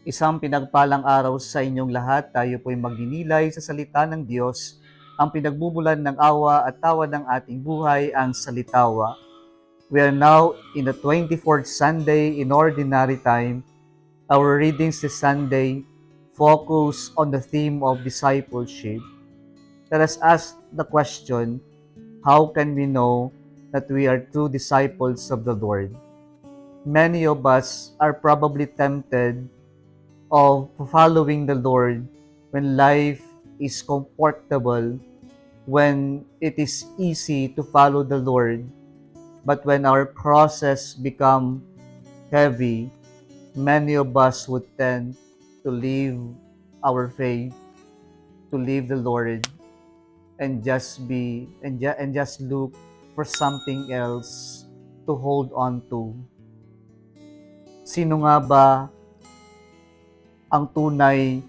Isang pinagpalang araw sa inyong lahat. Tayo po'y magninilay sa salita ng Diyos. Ang pinagmumulan ng awa at tawa ng ating buhay, ang salitawa. We are now in the 24th Sunday in Ordinary Time. Our readings this Sunday focus on the theme of discipleship. Let us ask the question, how can we know that we are true disciples of the Lord? Many of us are probably tempted of following the Lord when life is comfortable, when it is easy to follow the Lord. But when our process become heavy, many of us would tend to leave our faith, to leave the Lord, and just look for something else to hold on to. Sino nga ba ang tunay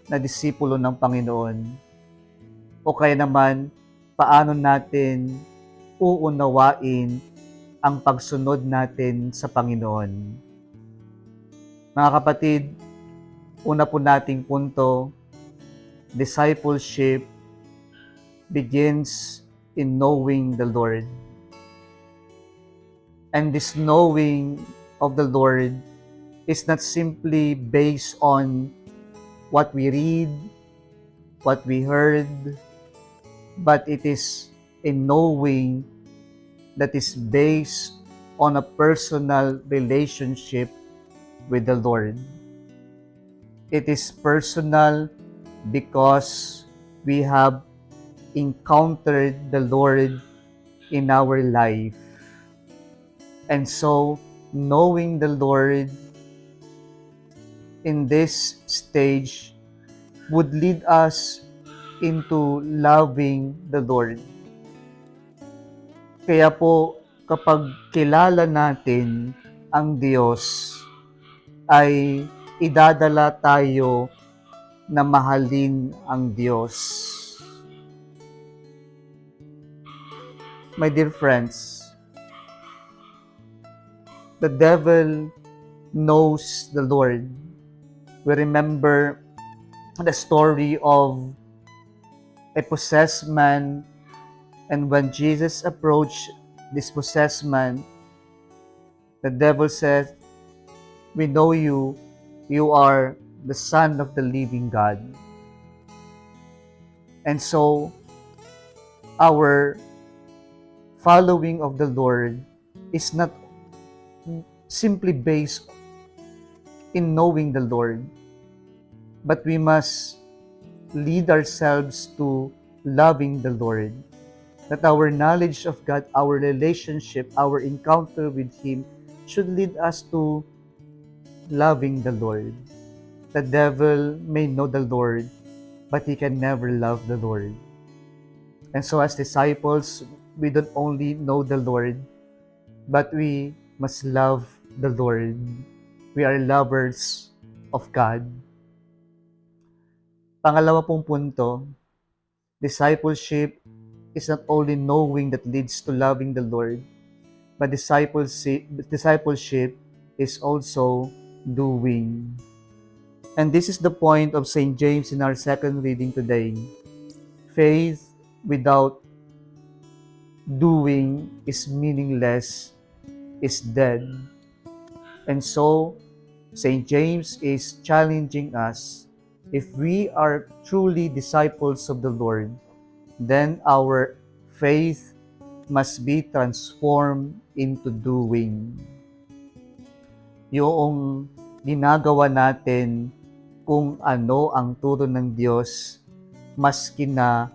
na disipulo ng Panginoon? O kaya naman, paano natin uunawain ang pagsunod natin sa Panginoon? Mga kapatid, una po nating punto, discipleship begins in knowing the Lord. And this knowing of the Lord is not simply based on what we read, what we heard, but it is a knowing that is based on a personal relationship with the Lord. It is personal because we have encountered the Lord in our life. And so, knowing the Lord in this stage would lead us into loving the Lord. Kaya po, kapag kilala natin ang Diyos, ay idadala tayo na mahalin ang Diyos. My dear friends, the devil knows the Lord. We remember the story of a possessed man, and when Jesus approached this possessed man, the devil said, "We know you, you are the Son of the living God." And so, our following of the Lord is not simply based in knowing the Lord, but we must lead ourselves to loving the Lord. That our knowledge of God, our relationship, our encounter with Him should lead us to loving the Lord. The devil may know the Lord, but he can never love the Lord. And so as disciples, we don't only know the Lord, but we must love the Lord. We are lovers of God. Pangalawa pong punto, discipleship is not only knowing that leads to loving the Lord, but discipleship is also doing. And this is the point of St. James in our second reading today. Faith without doing is meaningless, is dead. And so, St. James is challenging us, if we are truly disciples of the Lord, then our faith must be transformed into doing. Yung ginagawa natin kung ano ang turo ng Diyos, maski na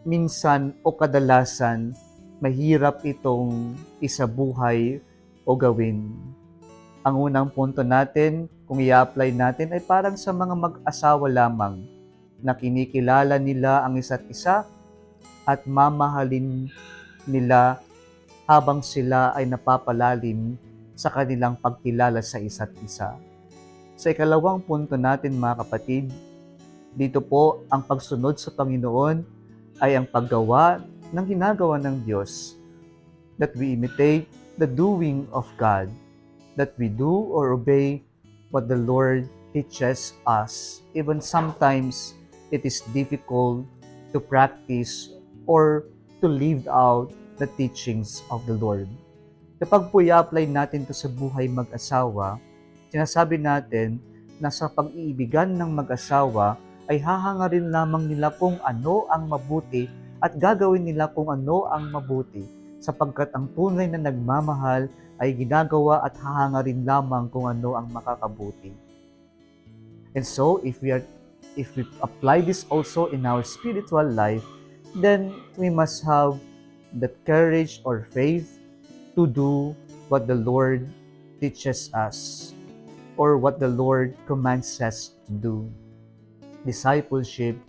minsan o kadalasan mahirap itong isabuhay o gawin. Ang unang punto natin, kung i-apply natin, ay parang sa mga mag-asawa lamang na kinikilala nila ang isa't isa at mamahalin nila habang sila ay napapalalim sa kanilang pagkilala sa isa't isa. Sa ikalawang punto natin, mga kapatid, dito po ang pagsunod sa Panginoon ay ang paggawa ng ginagawa ng Diyos, that we imitate the doing of God, that we do or obey what the Lord teaches us. Even sometimes it is difficult to practice or to live out the teachings of the Lord. Kapag po i-apply natin to sa buhay mag-asawa, sinasabi natin na sa pag-iibigan ng mag-asawa ay hahangarin lamang nila kung ano ang mabuti at gagawin nila kung ano ang mabuti, sapagkat ang tunay na nagmamahal ay ginagawa at hahangarin lamang kung ano ang makakabuti. And so, if we apply this also in our spiritual life, then we must have the courage or faith to do what the Lord teaches us or what the Lord commands us to do. Discipleship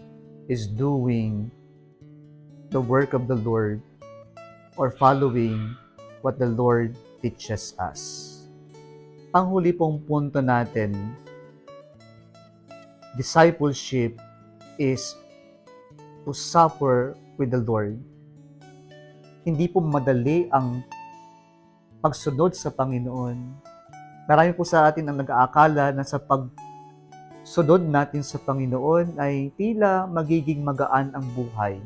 is doing the work of the Lord or following what the Lord teaches us. Ang huli pong punto natin, discipleship is to suffer with the Lord. Hindi po madali ang pagsunod sa Panginoon. Marami po sa atin ang nag-aakala na sa pagsunod natin sa Panginoon ay tila magiging magaan ang buhay.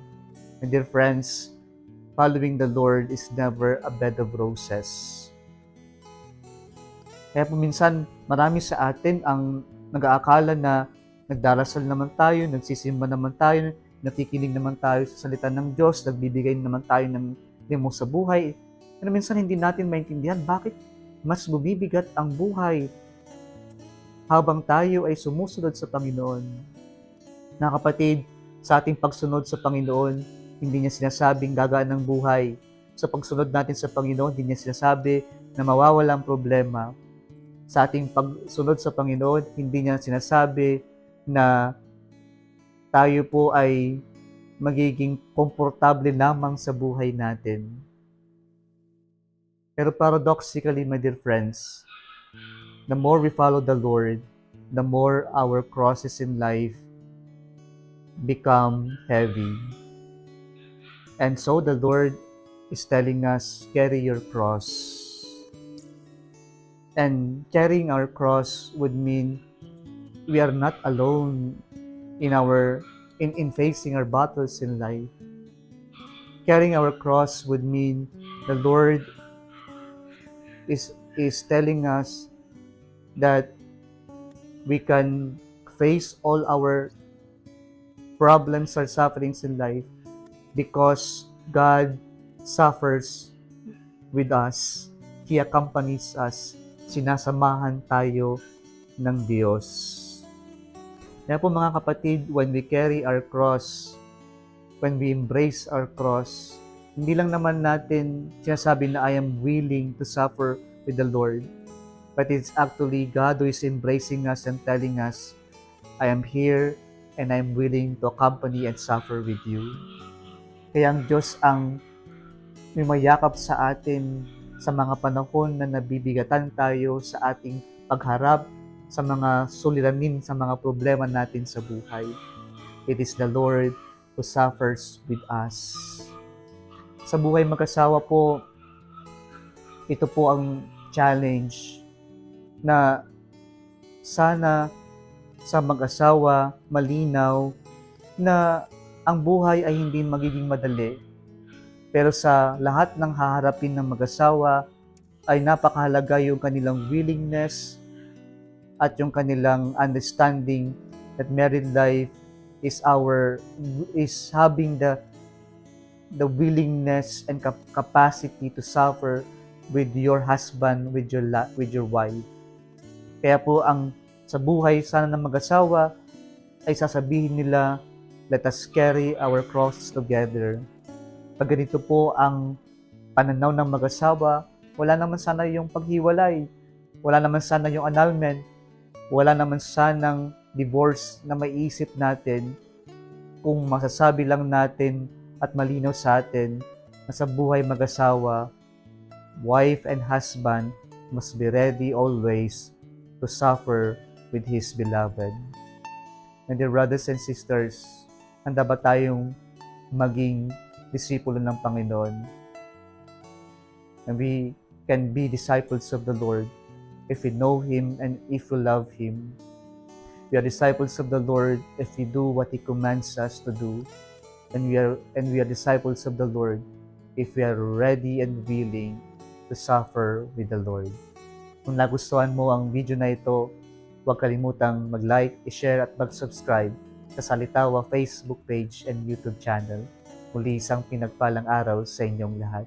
And dear friends, following the Lord is never a bed of roses. Kaya po minsan, marami sa atin ang nag-aakala na nagdarasal naman tayo, nagsisimba naman tayo, nakikinig naman tayo sa salita ng Diyos, nagbibigay naman tayo ng limos sa buhay. Pero minsan hindi natin maintindihan bakit mas bumibigat ang buhay habang tayo ay sumusunod sa Panginoon. Na kapatid, sa ating pagsunod sa Panginoon, hindi niya sinasabing gagaan ng buhay. Sa pagsunod natin sa Panginoon, hindi niya sinasabi na mawawala ang problema. Sa ating pagsunod sa Panginoon, hindi niya sinasabi na tayo po ay magiging komportable lamang sa buhay natin. Pero paradoxically, my dear friends, the more we follow the Lord, the more our crosses in life become heavy. And so the Lord is telling us, carry your cross. And carrying our cross would mean we are not alone in facing our battles in life. Carrying our cross would mean the Lord is telling us that we can face all our problems or sufferings in life because God suffers with us. He accompanies us. Sinasamahan tayo ng Diyos. Kaya po mga kapatid, when we carry our cross, when we embrace our cross, hindi lang naman natin sinasabi na I am willing to suffer with the Lord, but it's actually God who is embracing us and telling us, I am here and I am willing to accompany and suffer with you. Kaya ang Diyos ang yumayakap sa atin sa mga panahon na nabibigatan tayo sa ating pagharap sa mga suliranin, sa mga problema natin sa buhay. It is the Lord who suffers with us. Sa buhay mag-asawa po, ito po ang challenge na sana sa mag-asawa malinaw na ang buhay ay hindi magiging madali. Pero sa lahat ng haharapin ng mag-asawa ay napakahalaga yung kanilang willingness at yung kanilang understanding that married life is having the willingness and capacity to suffer with your husband, with your wife. Kaya po sa buhay sana ng mag-asawa ay sasabihin nila, let us carry our crosses together. Pag ganito po ang pananaw ng mag-asawa, wala naman sana yung paghiwalay, wala naman sana yung annulment, wala naman sanang divorce na maiisip natin kung masasabi lang natin at malinaw sa atin na sa buhay mag-asawa, wife and husband must be ready always to suffer with his beloved. And dear brothers and sisters, handa ba tayong maging disipulo ng Panginoon? And we can be disciples of the Lord if we know Him and if we love Him. We are disciples of the Lord if we do what He commands us to do, and we are disciples of the Lord if we are ready and willing to suffer with the Lord. Kung nagustuhan mo ang video na ito, huwag kalimutang mag-like, i-share at mag-subscribe sa Salitawa Facebook page and YouTube channel. Muli isang pinagpalang araw sa inyong lahat.